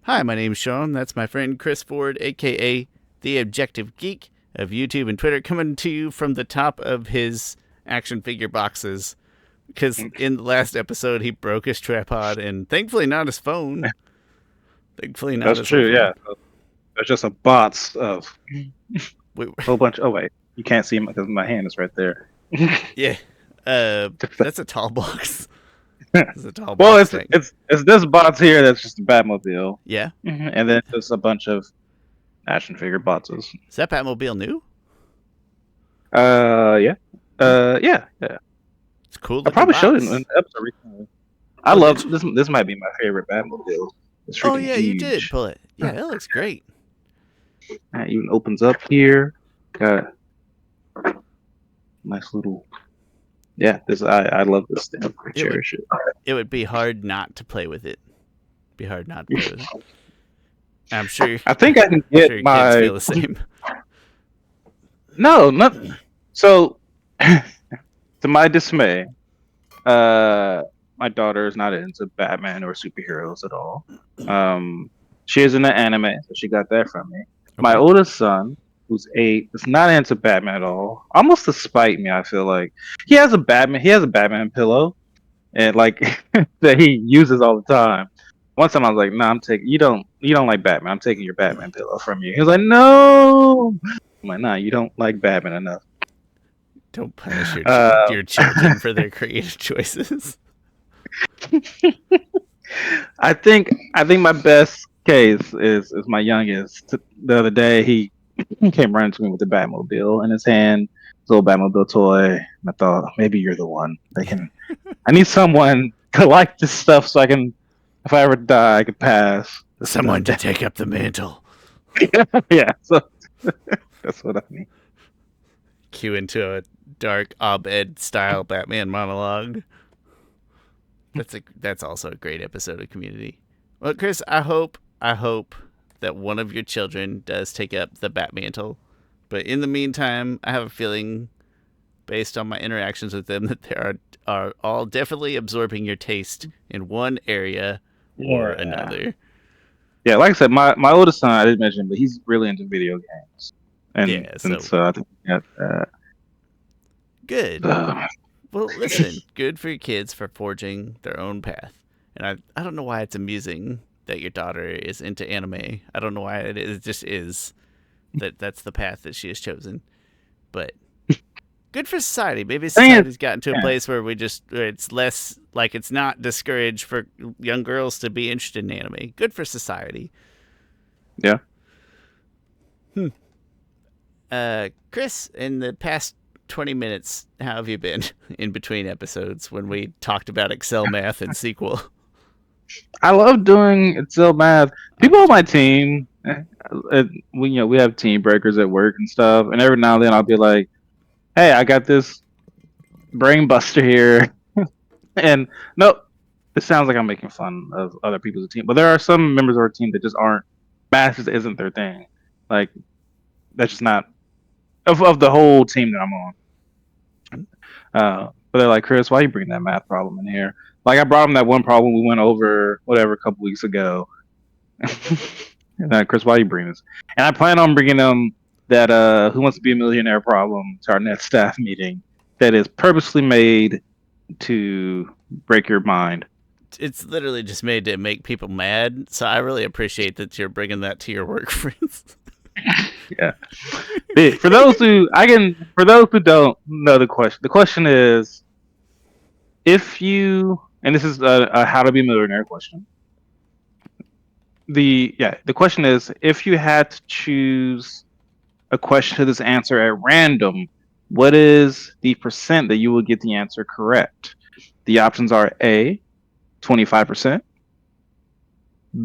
Hi, my name's Shawn. That's my friend Chris Ford, aka The Objective Geek of YouTube and Twitter, coming to you from the top of his action figure boxes. Because in the last episode, he broke his tripod and thankfully not his phone. Thankfully not That's his whole true, phone. yeah. There's just a bots of Wait, a whole bunch. Oh wait, you can't see because my hand is right there. yeah, that's a tall box. That's a tall Well, box it's thing. it's it's this bots here that's just a Batmobile, Yeah? and then there's a bunch of action figure botses. Is that Batmobile new? Yeah, yeah. It's a cool I looking probably showed it in box. an episode recently. I Oh, did love you? this. This might be my favorite Batmobile. It's Oh, freaking yeah, you did huge. pull it. Yeah, that looks great. It even opens up here. Got nice little. Yeah, this I love this thing. I It would cherish it. it would be hard not to play with it. Be hard not to play with it. I'm sure. I think I can I'm get sure your kids my feel the same. no, not so. To my dismay, my daughter is not into Batman or superheroes at all. She is into anime, so she got that from me. My Okay. oldest son, who's 8, is not into Batman at all. Almost to spite me, I feel like he has a Batman. He has a Batman pillow, and like that he uses all the time. One time I was like, "No, I'm taking you don't like Batman. I'm taking your Batman pillow from you." He was like, "No." I'm like, "Nah, you don't like Batman enough." Don't punish Uh, your children for their creative choices. I think my best case is my youngest. The other day he came running to me with the Batmobile in his hand, his little Batmobile toy. And I thought maybe you're the one. I need someone to like this stuff so I can, if I ever die, I could pass this stuff Someone to down. take up the mantle. Yeah, so that's what I mean. Cue into a dark Abed style Batman monologue. That's also a great episode of Community. Well, Chris, I hope that one of your children does take up the Batmantle. But in the meantime, I have a feeling, based on my interactions with them, that they are all definitely absorbing your taste in one area or Yeah, another. yeah. Like I said, my oldest son I didn't mention, but he's really into video games, and Yeah, and so so I think we got good. uh, Well, listen, good for your kids for forging their own path. And I don't know why it's amusing that your daughter is into anime. I don't know why it is. It just is that's the path that she has chosen. But good for society. Maybe thing is, society's gotten to a yeah, place where where it's less like it's not discouraged for young girls to be interested in anime. Good for society. yeah. Hmm. Chris, in the past 20 minutes, how have you been in between episodes when we talked about Excel math and sequel? I love doing Excel math. Oh, People me on my too. team, we have team breakers at work and stuff, and every now and then I'll be like, "Hey, I got this brain buster here," and no, it sounds like I'm making fun of other people's team, but there are some members of our team that just aren't. Math just isn't their thing. Like that's just not of the whole team that I'm on. But they're like, Chris, why you bring that math problem in here? Like I brought them that one problem we went over whatever a couple weeks ago. And Chris, why you bring this? And I plan on bringing them that Who Wants to Be a Millionaire problem to our next staff meeting. That is purposely made to break your mind. It's literally just made to make people mad. So I really appreciate that you're bringing that to your work friends. Yeah. For those who don't know the question is if you and this is a how to be a millionaire question. The question is if you had to choose a question to this answer at random, what is the percent that you will get the answer correct? The options are A, 25%,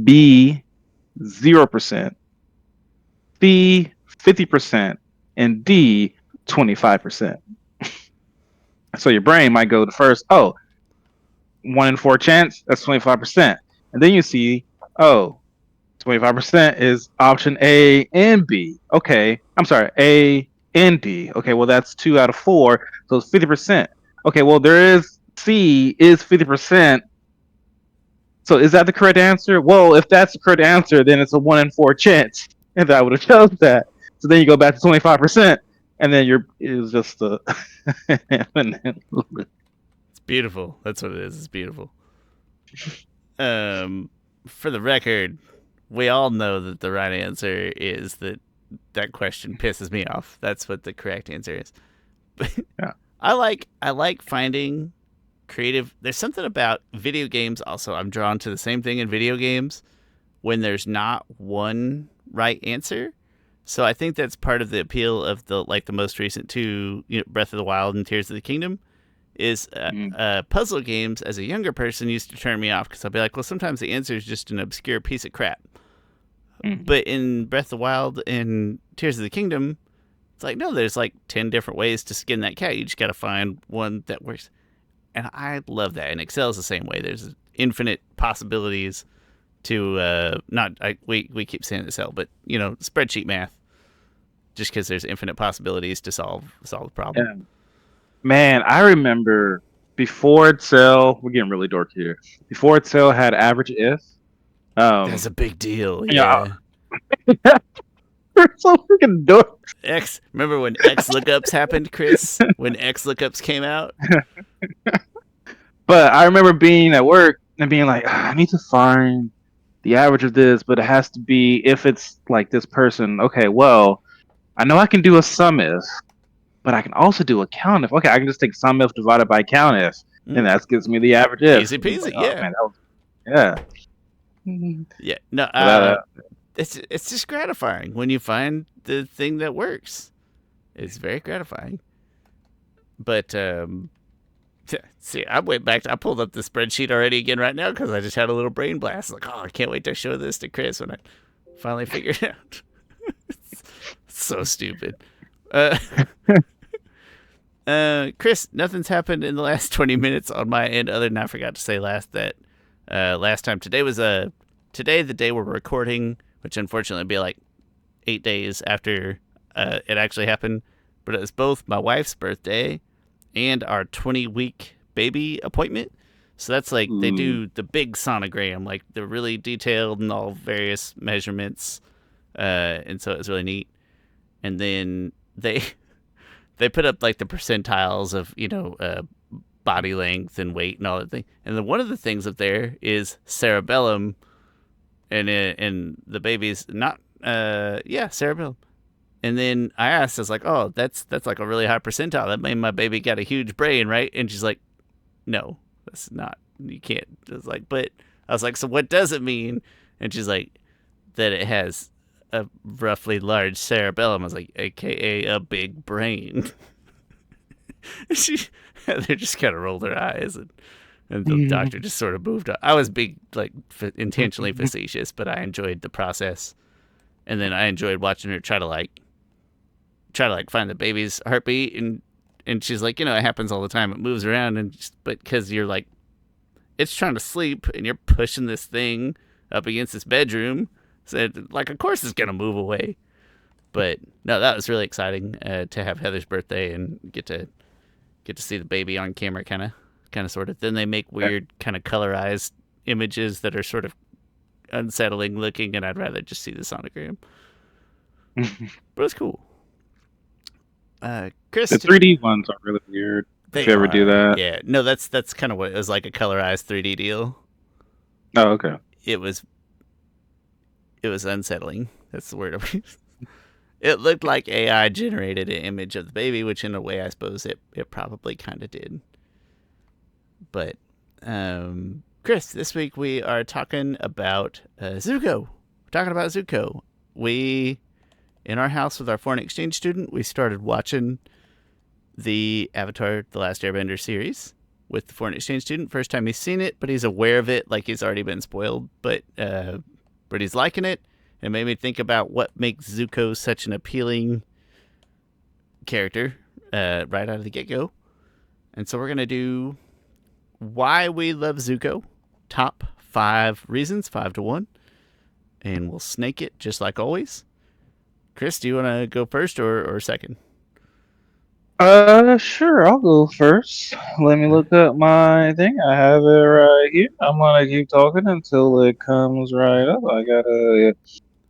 B, 0%, C, 50%, and D, 25%. So your brain might go to first, oh, 1 in 4 chance, that's 25%. And then you see, oh, 25% is option A and B. Okay, I'm sorry, A and D. Okay, well that's 2 out of 4, so it's 50%. Okay, well there is C is 50%. So is that the correct answer? Well, if that's the correct answer, then it's a 1 in 4 chance, and I would have chose that. So then you go back to 25%, and then it was just the. It's beautiful. That's what it is. It's beautiful. For the record, we all know that the right answer is that question pisses me off. That's what the correct answer is. Yeah. I like finding creative. There's something about video games. Also, I'm drawn to the same thing in video games when there's not one right answer. So I think that's part of the appeal of the most recent two, Breath of the Wild and Tears of the Kingdom, is puzzle games. As a younger person, used to turn me off because I'd be like, well, sometimes the answer is just an obscure piece of crap. But in Breath of the Wild and Tears of the Kingdom, it's like, no, there's like 10 different ways to skin that cat. You just got to find one that works. And I love that. And Excel's the same way. There's infinite possibilities to we keep saying Excel, but spreadsheet math. Just because there's infinite possibilities to solve the problem. Yeah. Man, I remember before Excel, we're getting really dorky here. Before Excel had average if. That's a big deal. Yeah. We're so freaking dork. Remember when X lookups happened, Chris? When X lookups came out? But I remember being at work and being like, I need to find the average of this, but it has to be if it's like this person. Okay, well, I know I can do a sum if, but I can also do a count if. Okay, I can just take sum if divided by count if, and that gives me the average if. Easy peasy, like, yeah. Oh, man, Yeah, no, it's just gratifying when you find the thing that works. It's very gratifying. But see, I pulled up the spreadsheet already again right now because I just had a little brain blast. Like, oh, I can't wait to show this to Chris when I finally figure it out. It's so stupid. Chris, nothing's happened in the last 20 minutes on my end other than I forgot to say last time. Today was the day we're recording, which unfortunately would be like 8 days after it actually happened. But it was both my wife's birthday and our 20-week baby appointment. So that's like they do the big sonogram, like they're really detailed and all various measurements. And so it was really neat. And then they put up like the percentiles of, body length and weight and all that thing. And then one of the things up there is cerebellum, and the baby's not cerebellum. And then I asked, I was like, oh, that's like a really high percentile. That made my baby got a huge brain, right? And she's like, no, that's not. You can't. I was like, so what does it mean? And she's like, that it has a roughly large cerebellum. I was like, AKA a big brain. They just kind of rolled their eyes, and the doctor just sort of moved on. I was being intentionally facetious, but I enjoyed the process, and then I enjoyed watching her try to find the baby's heartbeat, and she's like, it happens all the time. It moves around, but because you're like, it's trying to sleep, and you're pushing this thing up against this bedroom, so of course it's gonna move away. But no, that was really exciting to have Heather's birthday and get to see the baby on camera, kind of sort of. Then they make weird kind of colorized images that are sort of unsettling looking, and I'd rather just see the sonogram. But it's cool. Chris, the 3D ones are really weird. If you ever do that, yeah, no, that's kind of what it was, like a colorized 3D deal. Oh, okay. It was unsettling. That's the word I'm using. It looked like AI generated an image of the baby, which in a way I suppose it probably kind of did. But, Chris, this week we are talking about Zuko. We're talking about Zuko. We, in our house with our foreign exchange student, we started watching the Avatar The Last Airbender series with the foreign exchange student. First time he's seen it, but he's aware of it, like he's already been spoiled, but he's liking it. It made me think about what makes Zuko such an appealing character right out of the get-go. And so we're going to do why we love Zuko. Top 5 reasons, 5 to 1. And we'll snake it just like always. Chris, do you want to go first or second? Sure, I'll go first. Let me look up my thing. I have it right here. I'm gonna keep talking until it comes right up. I gotta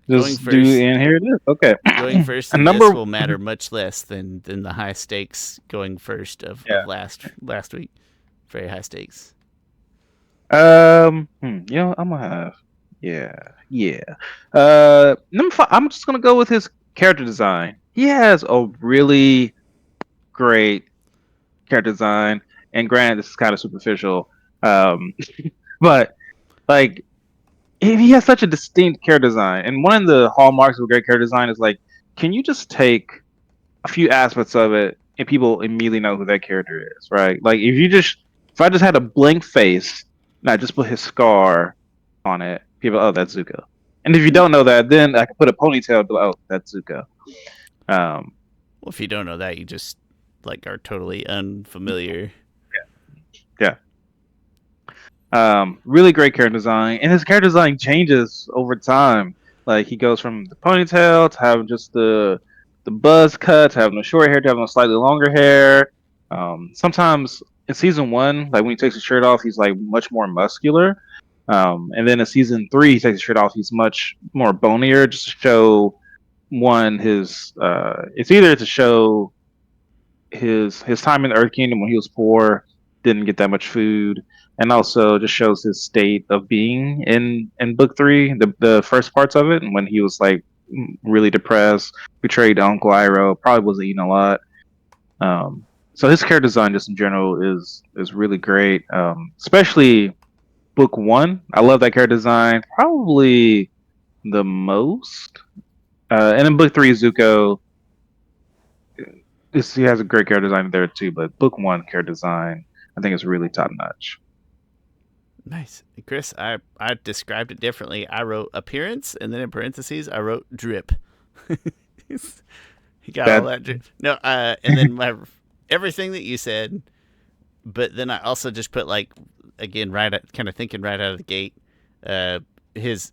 Going just do, first, and here it is. Okay. going first A in this number. will matter much less than the high stakes going first of Yeah. last week. Very high stakes. I'm gonna have. Yeah, yeah. Number five. I'm just gonna go with his character design. He has a really great character design, and granted, this is kind of superficial. Um, but like he has such a distinct character design, and one of the hallmarks of a great character design is like, can you just take a few aspects of it and people immediately know who that character is, right? Like if I just had a blank face and I just put his scar on it, people, oh, that's Zuko. And if you don't know that, then I could put a ponytail and be like, oh, that's Zuko. Um, Well, if you don't know that, you just like are totally unfamiliar. yeah. Really great character design, and his character design changes over time. Like he goes from the ponytail to having just the buzz cut, to having the short hair, to having a slightly longer hair. Sometimes in season one, like when he takes his shirt off, he's like much more muscular. And then in season three, he takes his shirt off, he's much more bonier, just to show one his. It's either to show his time in the Earth Kingdom when he was poor, didn't get that much food, and also just shows his state of being in book three, the first parts of it, and when he was like really depressed, betrayed Uncle Iroh, probably wasn't eating a lot. So his character design, just in general, is really great. Especially book one, I love that character design probably the most. And in book three, Zuko he has a great character design there too, but book one character design I think is really top notch. Nice, Chris. I described it differently. I wrote appearance, and then in parentheses I wrote drip. He got all That that drip. No, and then my everything that you said, but then I also just put like again right at kind of thinking right out of the gate. Uh, his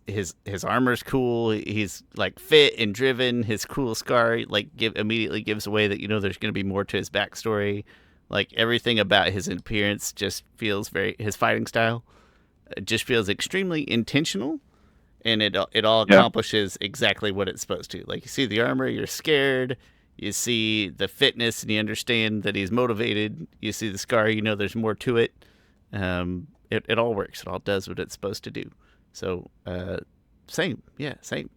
armor's cool. He's like fit and driven. His cool scar like immediately gives away that there's going to be more to his backstory. Like everything about his appearance just feels very his fighting style. It just feels extremely intentional, and it all yeah. accomplishes exactly what it's supposed to. Like you see the armor, you're scared. You see the fitness, and you understand that he's motivated. You see the scar, there's more to it. It all works. It all does what it's supposed to do. So, same, yeah, same.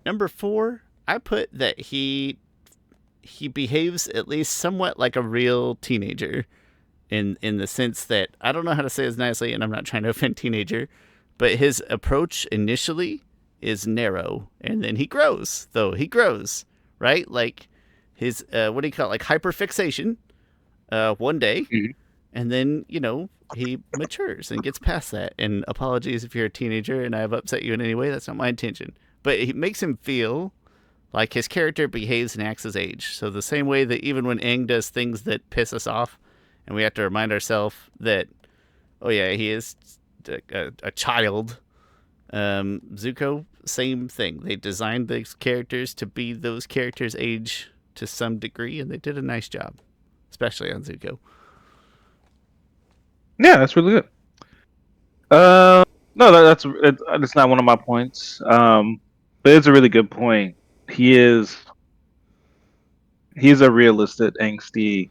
Number 4, I put that he behaves at least somewhat like a real teenager, in the sense that I don't know how to say this nicely, and I'm not trying to offend teenager, but his approach initially is narrow, and then he grows. Though he grows, right? Like his what do you call it? Like hyperfixation, one day, Mhm. and then he matures and gets past that. And apologies if you're a teenager and I've upset you in any way. That's not my intention. But it makes him feel like his character behaves and acts his age. So the same way that even when Aang does things that piss us off, and we have to remind ourselves that, oh yeah, he is a child. Zuko, same thing. They designed these characters to be those characters' age to some degree, and they did a nice job, especially on Zuko. Yeah, that's really good. Uh, no, that's not one of my points. But it's a really good point. He is he's a realistic angsty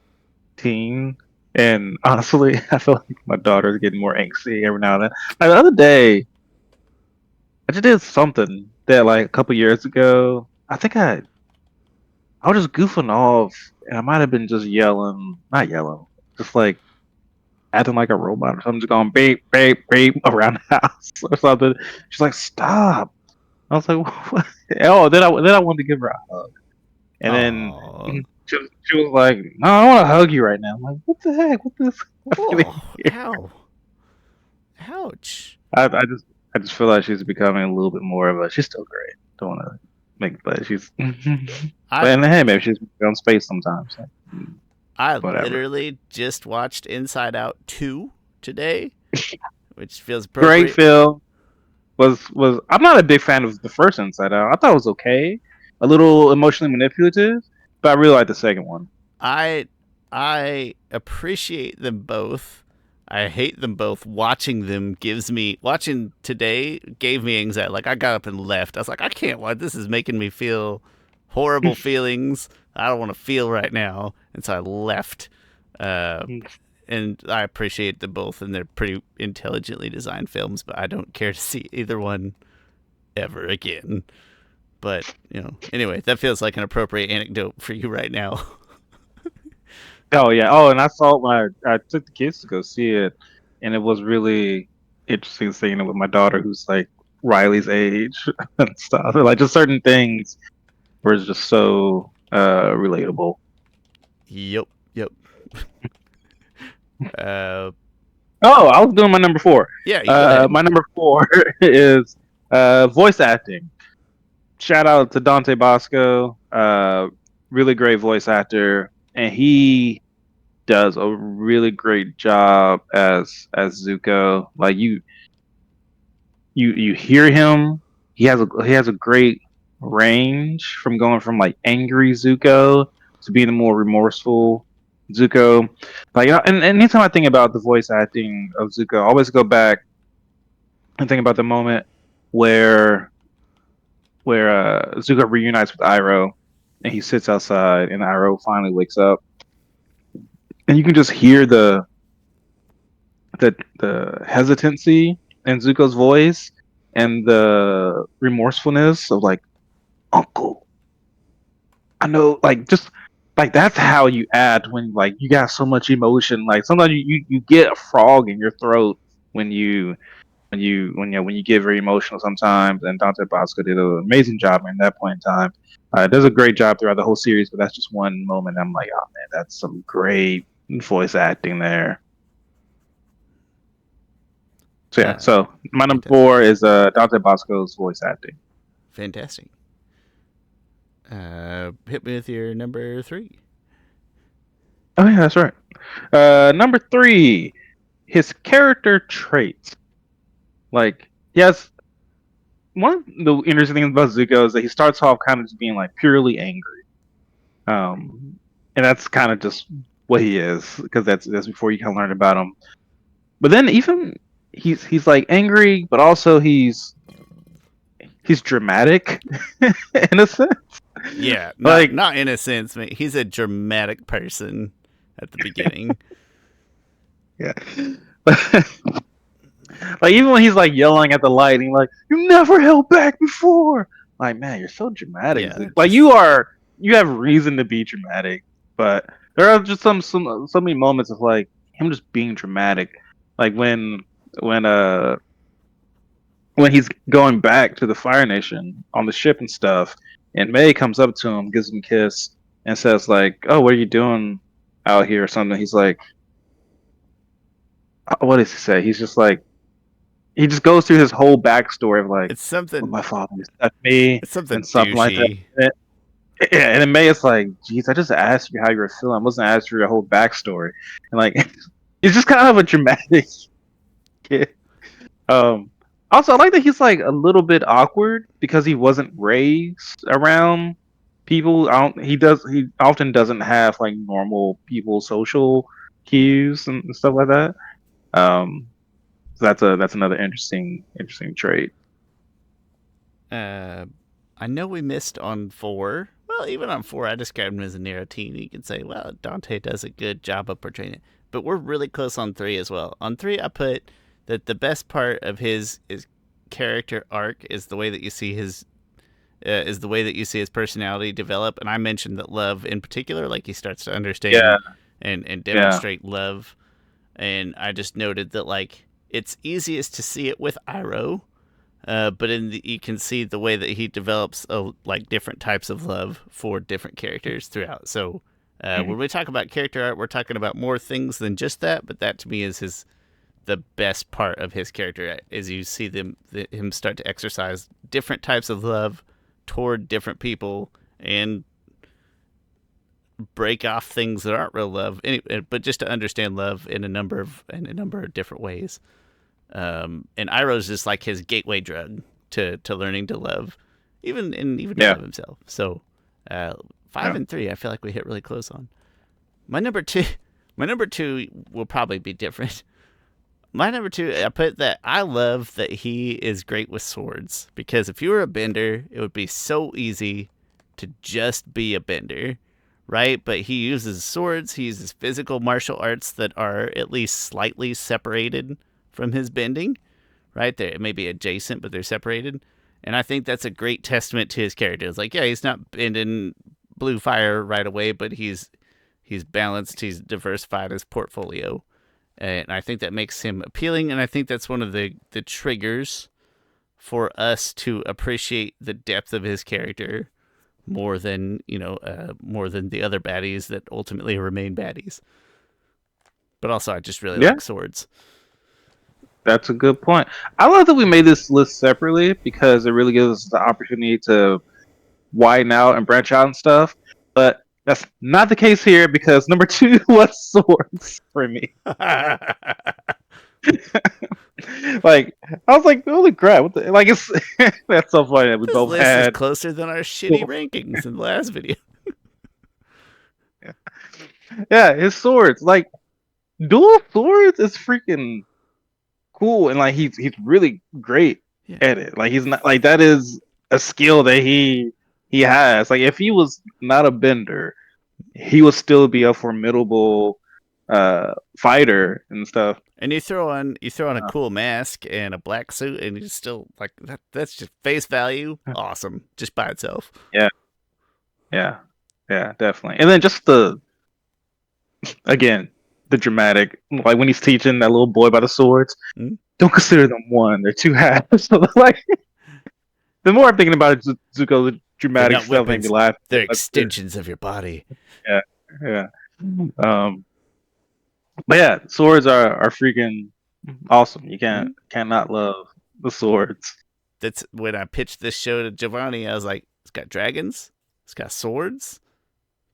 teen, and honestly, I feel like my daughter's getting more angsty every now and then. Like the other day, I just did something that like a couple years ago. I was just goofing off, and I might have been just yelling, not yelling, just like acting like a robot or something, just going beep, beep, beep around the house or something. She's like, "Stop!" I was like, "What?" Oh, then I wanted to give her a hug, and then Oh, she was like, "No, I want to hug you right now." I'm like, "What the heck? What this?" oh, ow, ouch. I just feel like she's becoming a little bit more of a. She's still great. Don't want to make, but she's. But I and hey, maybe she's on space sometimes. Like, I whatever. literally just watched Inside Out 2 today, which feels Great appropriate. film. Was I'm not a big fan of the first Inside Out. I thought it was okay, a little emotionally manipulative, but I really like the second one. I I appreciate them both. I hate them both. Watching today gave me anxiety. Like I got up and left. I was like, I can't watch. This is making me feel horrible feelings. I don't want to feel right now, and so I left. Uh, and I appreciate them both, and they're pretty intelligently designed films. But I don't care to see either one ever again. But anyway, that feels like an appropriate anecdote for you right now. Oh yeah. Oh, and I saw it when I took the kids to go see it, and it was really interesting seeing it with my daughter, who's like Riley's age and stuff. Like just certain things were just so relatable. Yep, yep. Uh, Oh, I was doing my number four. yeah, you go ahead. My number four is voice acting. Shout out to Dante Bosco. Really great voice actor, and he does a really great job as Zuko. Like you hear him. He has a great range from going from like angry Zuko to being a more remorseful Zuko. Like and anytime I think about the voice acting of Zuko, I always go back and think about the moment where Zuko reunites with Iroh, and he sits outside, and Iroh finally wakes up, and you can just hear the hesitancy in Zuko's voice and the remorsefulness of like, Uncle, I know, like just like that's how you act when like you got so much emotion. Like sometimes you get a frog in your throat when you get very emotional sometimes. And Dante Bosco did an amazing job in that point in time. Does a great job throughout the whole series, but that's just one moment. I'm like, oh man, that's some great voice acting there. So yeah, Uh, so my number fantastic. four is Dante Bosco's voice acting. Fantastic. Hit me with your number three. Oh yeah, that's right. Number three, his character traits. Like, yes, one of the interesting things about Zuko is that he starts off kind of just being like purely angry. And that's kind of just what he is, because that's before you kind of learn about him. But then even he's like angry, but also he's dramatic in a sense. Yeah, not Like not in a sense, mate. He's a dramatic person at the beginning. yeah. Like even when he's like yelling at the light, and he's like, "You never held back before." Like, man, you're so dramatic. Yeah, Like just you have reason to be dramatic, but there are just so many moments of like him just being dramatic. Like when uh when he's going back to the Fire Nation on the ship and stuff, and May comes up to him, gives him a kiss, and says like, "Oh, what are you doing out here?" or something. He's like, what does he say? He's just like he just goes through his whole backstory of like it's when something. my father left me It's something and something like that. douchey. Yeah, and then May is like, "Geez, I just asked you how you were feeling. I wasn't asking you your whole backstory." And like, he's just kind of a dramatic kid. Um, Also, I like that he's like a little bit awkward because he wasn't raised around people. I don't. He does. He often doesn't have like normal people social cues and stuff like that. Um, so that's another interesting trait. Uh, I know we missed on four. Well, even on four, I described him as a narrow teen. You could say, well, Dante does a good job of portraying it. But we're really close on three as well. On three, I put that the best part of his character arc is the way that you see his personality develop. And I mentioned that love in particular, like he starts to Yeah, understand and yeah, demonstrate love. And I just noted that like it's easiest to see it with Iroh, but you can see the way that he develops like different types of love for different characters throughout. So mhm, when we talk about character art, we're talking about more things than just that. But that to me is the best part of his character is you see him start to exercise different types of love toward different people and break off things that aren't real love. But just to understand love in a number of different ways. And Iroh's just like his gateway drug to learning to love, even to yeah, love himself. So five yeah. and three, I feel like we hit really close on. My number two, my number two will probably be different. My number two, I put that I love that he is great with swords because if you were a bender, it would be so easy to just be a bender, right? But he uses swords, he uses physical martial arts that are at least slightly separated from his bending, right? They may be adjacent, but they're separated. And I think that's a great testament to his character. It's like, yeah, he's not bending blue fire right away, but he's balanced, he's diversified his portfolio. And I think that makes him appealing, and I think that's one of the triggers for us to appreciate the depth of his character more than more than the other baddies that ultimately remain baddies. But also, I just really Yeah, like swords. that's a good point. I love that we made this list separately because it really gives us the opportunity to widen out and branch out and stuff. But that's not the case here because number two was swords for me. Like I was like, holy crap! What the, like it's that's so funny that we This both list is had. closer than our shitty rankings in the last video. Yeah, his swords. Like dual swords is freaking cool, and like he's really great Yeah. at it. Like he's not like that is a skill that he has. Like if he was not a bender, he would still be a formidable fighter and stuff. And you throw on a Uh, cool mask and a black suit, and you still like that. That's just face value, awesome, just by itself. yeah, yeah, yeah, definitely. And then just the again the dramatic, like when he's teaching that little boy about the swords. Mm? Don't consider them one; they're two halves. So like the more I'm thinking about it, Zuko, the They're dramatic not stuff made me weapons; laugh. they're Like, extensions of your body. yeah, yeah. Um, but yeah, swords are freaking awesome. You Mm? cannot love the swords. That's when I pitched this show to Giovanni. I was like, "It's got dragons, it's got swords."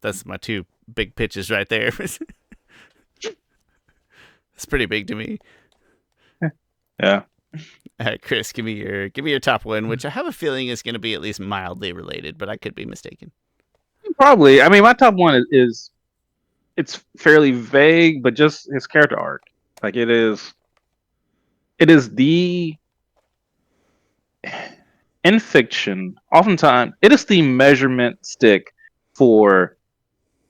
That's my two big pitches right there. It's pretty big to me. Yeah, Chris, give me your top one, which I have a feeling is going to be at least mildly related, but I could be mistaken. probably. I mean, my top one is it's fairly vague, but just his character arc. Like it is the in fiction. Oftentimes, it is the measurement stick for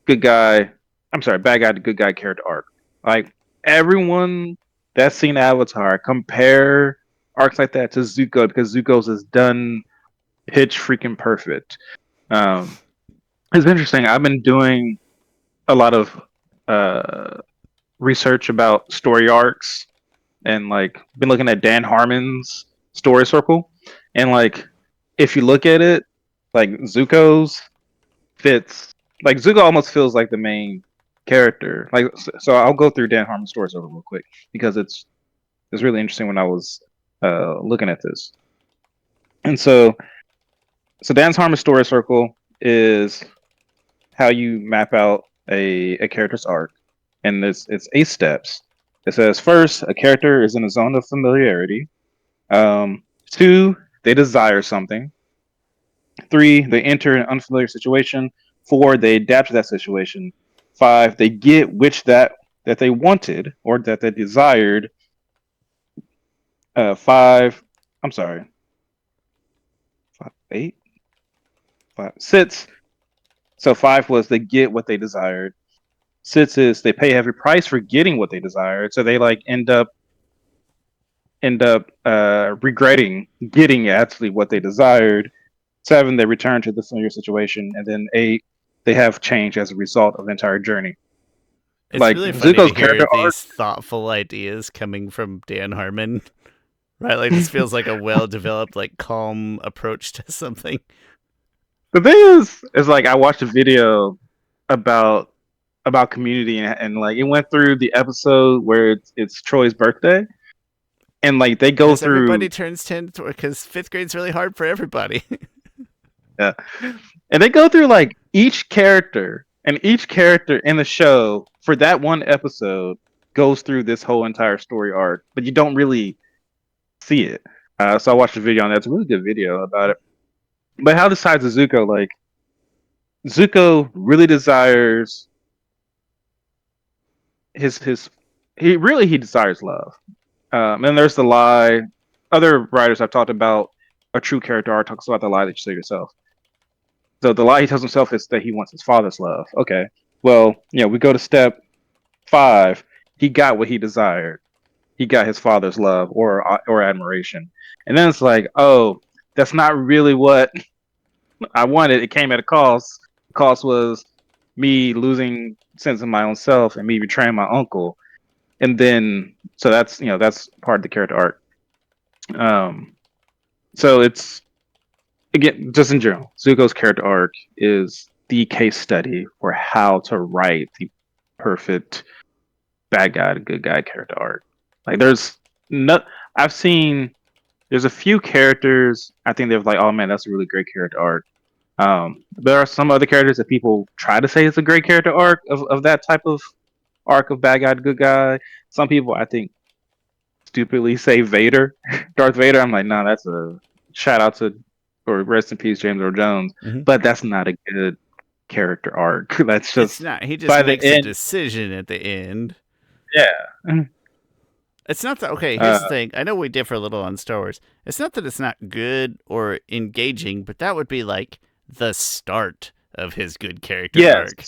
good guy. I'm sorry, bad guy to good guy character arc. Like everyone that's seen Avatar compare arcs like that to Zuko because Zuko's is done pitch freaking perfect. Um, it's interesting. I've been doing a lot of uh, research about story arcs and like been looking at Dan Harmon's story circle, and like if you look at it, like Zuko's fits like Zuko almost feels like the main character. Like so I'll go through Dan Harmon's story circle real quick because it's really interesting when I was looking at this. And so Dan's Harmon story circle is how you map out a character's arc, and it's 8 steps. It says first, a character is in a zone of familiarity. 2, they desire something. 3, they enter an unfamiliar situation. 4, they adapt to that situation. 5, they get which that they wanted or that they desired. 5, I'm sorry, 5, 8, 5, 6. So 5 was they get what they desired. 6 is they pay a heavy price for getting what they desired. So they like end up regretting getting actually what they desired. 7, they return to the familiar situation, and then 8, they have change as a result of the entire journey. It's Like really funny to Zuko's hear character arc. these thoughtful ideas coming from Dan Harmon, right? Like this feels like a well-developed, like calm approach to something. The thing is like I watched a video about Community, and like it went through the episode where it's Troy's birthday, and like they go As everybody through turns 10, because fifth grade's really hard for everybody. yeah, and they go through like each character, and each character in the show for that one episode goes through this whole entire story arc, but you don't really see it. So I watched a video on that. It's a really good video about it. But how decides Zuko? Like Zuko really desires his he desires love. And there's the lie. Other writers I've talked about a true character arc talks about the lie that you say yourself. So the lie he tells himself is that he wants his father's love. Okay, well, we go to step 5. He got what he desired. He got his father's love or admiration, and then it's like, oh, that's not really what I wanted. It came at a cost. The cost was me losing sense of my own self and me betraying my uncle. And then so that's part of the character arc. Um, so it's again just in general, Zuko's character arc is the case study for how to write the perfect bad guy to good guy character arc. Like there's no, I've seen there's a few characters I think they're like, oh man, that's a really great character arc. There are some other characters that people try to say it's a great character arc of that type of arc of bad guy to good guy. Some people I think stupidly say Vader, Darth Vader. I'm like, nah, that's a shout out to or rest in peace James Earl Jones. Mm-hmm. But that's not a good character arc. That's just It's not. He just by the makes a end. decision at the end. Yeah. It's not that. Okay, here's the thing. I know we differ a little on Star Wars. It's not that it's not good or engaging, but that would be like the start of his good character Yes. arc.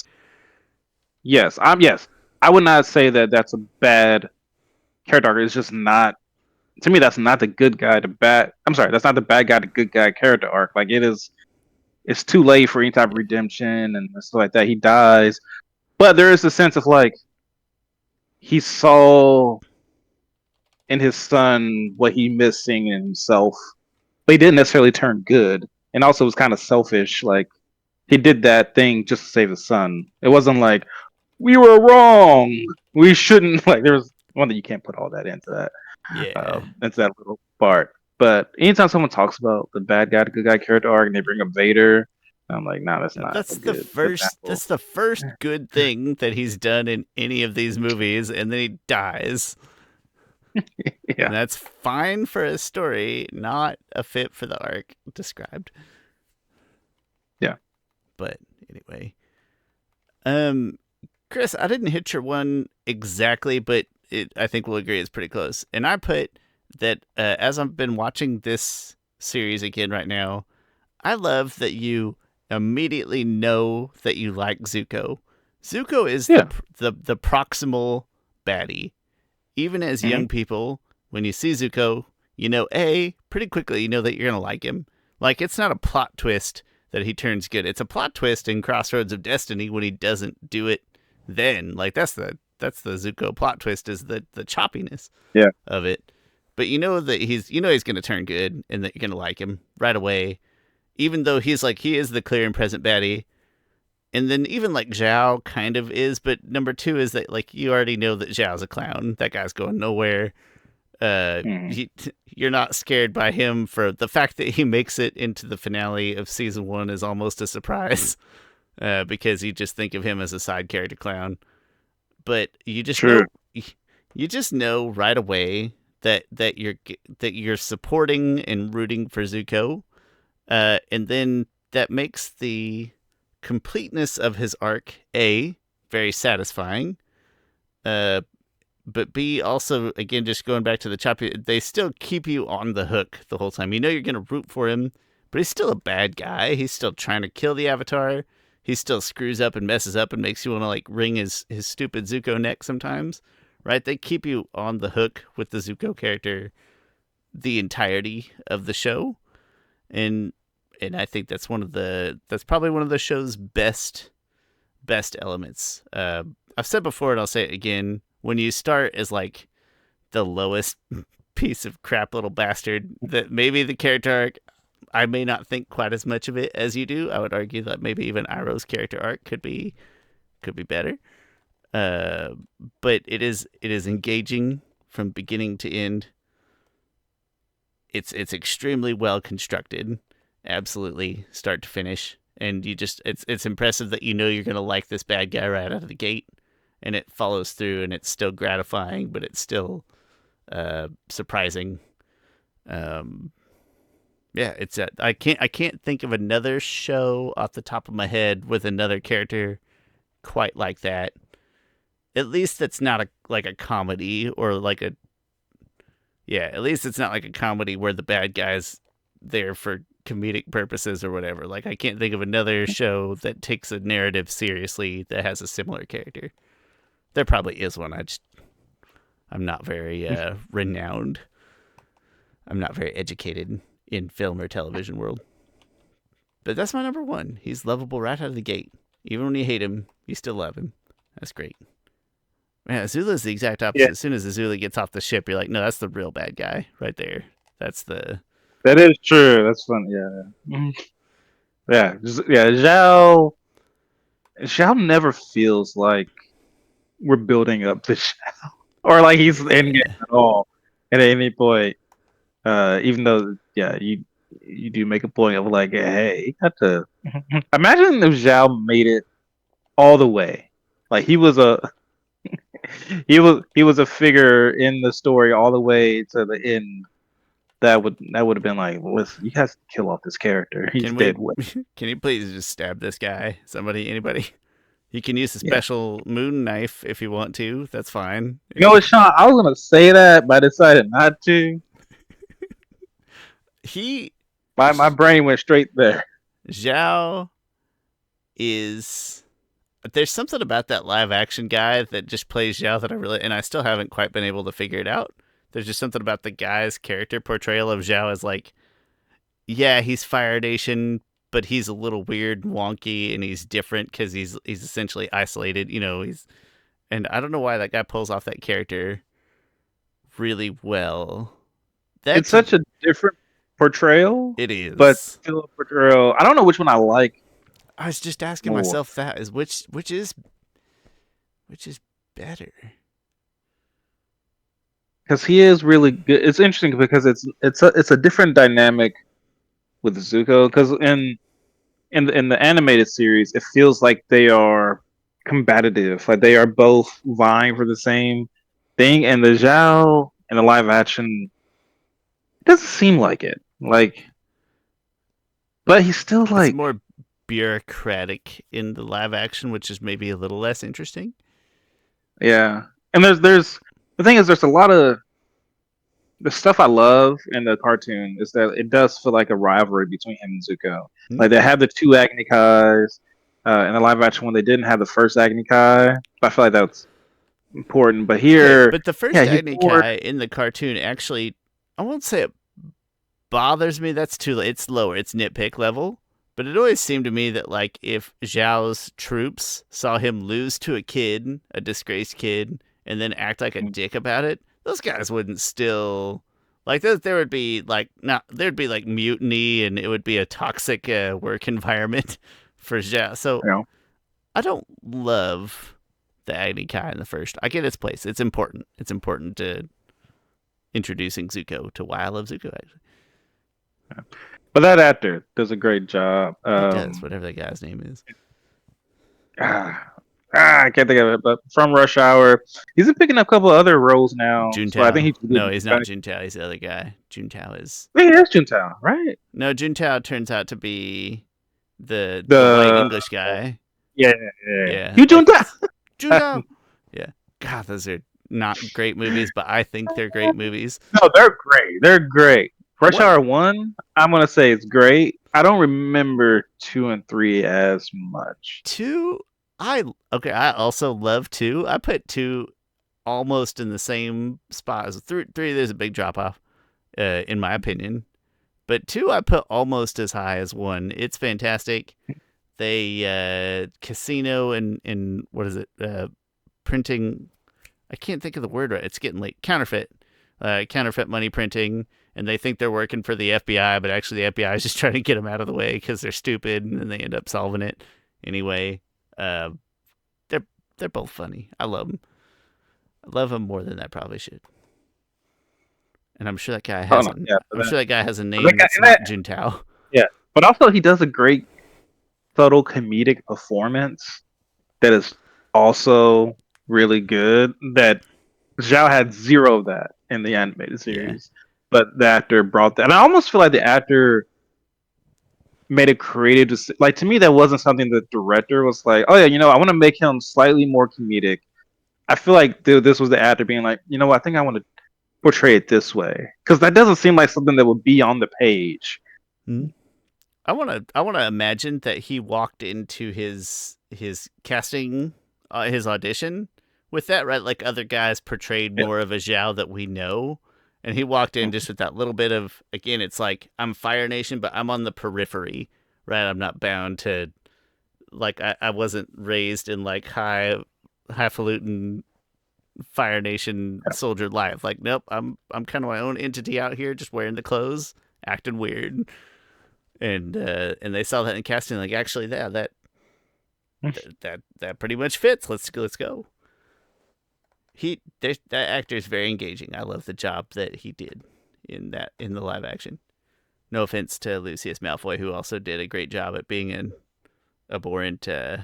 Yes. Yes. I would not say that that's a bad character arc. It's just not. To me, that's not the good guy to bad. I'm sorry, that's not the bad guy to good guy character arc. Like it is. It's too late for any type of redemption and stuff like that. He dies, but there is a sense of like he saw in his son what he missed seeing in himself, but he didn't necessarily turn good, and also was kind of selfish. Like he did that thing just to save his son. It wasn't like we were wrong. We shouldn't. Like there was one that you can't put all that into that. Yeah. Into that little part. But anytime someone talks about the bad guy to good guy character arc and they bring up Vader, I'm like, nah, that's not That's a the good first. example. That's the first good thing that he's done in any of these movies, and then he dies. Yeah. And that's fine for a story, not a fit for the arc described. Yeah. But anyway, Chris, I didn't hit your one exactly, but I think we'll agree it's pretty close. And I put that as I've been watching this series again right now, I love that you immediately know that you like Zuko. Zuko is the proximal baddie. Even as young people, when you see Zuko, you know, pretty quickly you know that you're going to like him. Like, it's not a plot twist that he turns good. It's a plot twist in Crossroads of Destiny when he doesn't do it then. Like, that's the Zuko plot twist, is the choppiness of it. But you know that he's going to turn good and that you're going to like him right away. Even though he is the clear and present baddie. And then even like Zhao kind of is, but number 2 is that like you already know that Zhao's a clown. That guy's going nowhere. You're not scared by him. For the fact that he makes it into the finale of season 1 is almost a surprise, because you just think of him as a side character clown. But you just know right away that you're supporting and rooting for Zuko, and then that makes the completeness of his arc very satisfying, but B, also, again, just going back to the choppy, they still keep you on the hook the whole time. You know you're going to root for him, but he's still a bad guy. He's still trying to kill the Avatar. He still screws up and messes up and makes you want to like wring his stupid Zuko neck sometimes, right? They keep you on the hook with the Zuko character the entirety of the show, and I think that's probably one of the show's best elements. I've said before and I'll say it again. When you start as like the lowest piece of crap little bastard, that maybe the character arc, I may not think quite as much of it as you do. I would argue that maybe even Iroh's character arc could be better. But it is engaging from beginning to end. It's extremely well constructed, absolutely start to finish, and you just it's impressive that you know you're gonna like this bad guy right out of the gate, and it follows through, and it's still gratifying, but it's still surprising. It's I can't think of another show off the top of my head with another character quite like that. at least it's not a comedy or like a yeah. At least it's not like a comedy where the bad guy's there for comedic purposes or whatever. Like I can't think of another show that takes a narrative seriously that has a similar character. There probably is one. I'm not very renowned. I'm not very educated in film or television world. But that's my number one. He's lovable right out of the gate. Even when you hate him, you still love him. That's great. Man, Azula's the exact opposite. Yeah, As soon as Azula gets off the ship, you're like, no, that's the real bad guy right there. That's the that is true. That's funny. Yeah, yeah, yeah. Yeah. Zhao never feels like we're building up the Zhao, or like he's in game yeah. at all at any point. Even though, yeah, you do make a point of like, hey, he got to imagine if Zhao made it all the way. Like he was a figure in the story all the way to the end. That would have been like, listen, you guys kill off this character. He's Can we? dead weight. Can you please just stab this guy? Somebody, anybody? You can use a Yeah. special moon knife if you want to. That's fine. You know what, Shawn? I was gonna say that, but I decided not to. He My brain went straight there. Zhao is. There's something about that live action guy that just plays Zhao that I really, and I still haven't quite been able to figure it out. There's just something about the guy's character portrayal of Zhao as like, yeah, he's Fire Nation, but he's a little weird, and wonky, and he's different because he's essentially isolated. And I don't know why that guy pulls off that character really well. It's That's such a different portrayal, it but is. still a portrayal. I don't know which one I like I was just asking more. myself that is which is better. Because he is really good. It's interesting because it's a different dynamic with Zuko. Because in the animated series, it feels like they are combative, like they are both vying for the same thing. And the Zhao in the live action, it doesn't seem like it. Like, but he's still It's like, more bureaucratic in the live action, which is maybe a little less interesting. yeah. And there's the thing is there's a lot of the stuff I love in the cartoon is that it does feel like a rivalry between him and Zuko. Hmm? Like they have the two Agni Kais in the live action when they didn't have the first Agni Kai. I feel like that's important. But Okay, here, but the yeah, first he's Agni more. Kai in the cartoon actually, I won't say it bothers me. That's too. It's lower. It's nitpick level. But it always seemed to me that like if Zhao's troops saw him lose to a kid, a disgraced kid, and then act like a dick about it, those guys wouldn't still like there would be like not there'd be like mutiny and it would be a toxic work environment for Zhao. So You know, I don't love the Agni Kai in the first. I get its place. It's important. It's important to introducing Zuko to why I love Zuko. Actually, but that actor does a great job. he does whatever that guy's name is. Ah, I can't think of it, but from Rush Hour, he's been picking up a couple of other roles now. So I think Juntao. he's No, doing. he's not Juntao. He's the other guy. Juntao is He is Juntao, right? no. Juntao turns out to be the white The English guy. yeah, yeah. Yeah, You like Juntao. Juntao. Yeah. God, those are not great movies, but I think they're great movies. No, they're great. They're great. Rush One, Hour 1, I'm gonna say it's great. I don't remember 2 and 3 as much. two. I okay. I also love two. I put two almost in the same spot as three. Three, there's a big drop off, in my opinion. But two, I put almost as high as one. It's fantastic. They casino and what is it? Printing. I can't think of the word right. It's getting late. Counterfeit money printing, and they think they're working for the FBI, but actually the FBI is just trying to get them out of the way because they're stupid, and then they end up solving it anyway. Uh, they're both funny. I love them. I love them more than I probably should. And I'm sure that guy Oh has. no, yeah, I'm sure that guy has a name that guy- that's not Juntao. yeah. But also he does a great subtle comedic performance that is also really good. That Zhao had zero of that in the animated Yeah. series, but the actor brought that. And I almost feel like the actor made it creative. To me, that wasn't something the director was like, "Oh yeah, I want to make him slightly more comedic." I feel like this was the actor being like, you know what, I think I want to portray it this way because that doesn't seem like something that would be on the page. Hmm? I wanna imagine that he walked into his casting, his audition with that, right? Like other guys portrayed Yeah. more of a Zhao that we know, and he walked in just with that little bit of, again, it's like I'm Fire Nation, but I'm on the periphery, right? I'm not bound to, like, I wasn't raised in like highfalutin Fire Nation soldier life. Like, nope, I'm kind of my own entity out here, just wearing the clothes, acting weird, and they saw that in casting, like, actually, yeah, that pretty much fits. Let's go. That actor is very engaging. I love the job that he did in the live action. No offense to Lucius Malfoy, who also did a great job at being an abhorrent It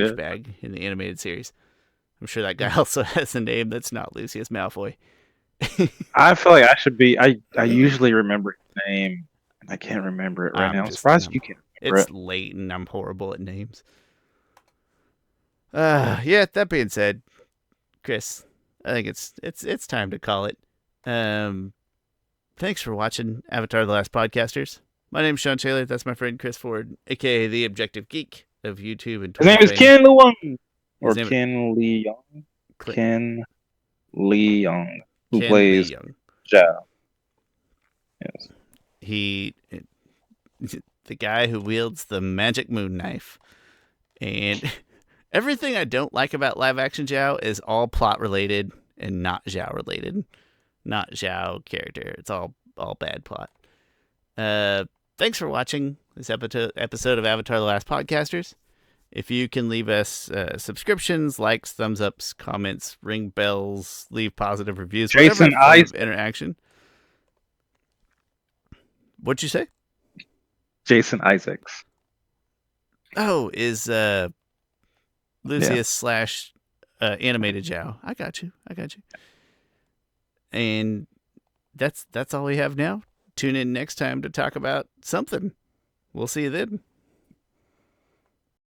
is. douchebag in the animated series. I'm sure that guy also has a name that's not Lucius Malfoy. I feel like I should be. I usually remember his name, and I can't remember it right now. I'm surprised you can't remember It's it. late and I'm horrible at names. Yeah. That being said, Chris, I think it's time to call it. Thanks for watching Avatar: The Last Podcasters. My name's Shawn Taylor. That's my friend Chris Ford, aka the Objective Geek of YouTube and His Twitch name is fame. Ken Leung, or His name is Ken Lee Young. Ken Lee Young, who Ken Lee plays Young. Zhao. Yes. He, the guy who wields the magic moon knife, and everything I don't like about live action Zhao is all plot related and not Zhao related, not Zhao character. It's all bad plot. Thanks for watching this episode of Avatar: The Last Podcasters. If you can leave us subscriptions, likes, thumbs ups, comments, ring bells, leave positive reviews, Jason whatever form Isaac. of interaction. What'd you say? Jason Isaacs. Oh, is Lucius Yeah. slash animated Zhao. I got you. And that's all we have now. Tune in next time to talk about something. We'll see you then.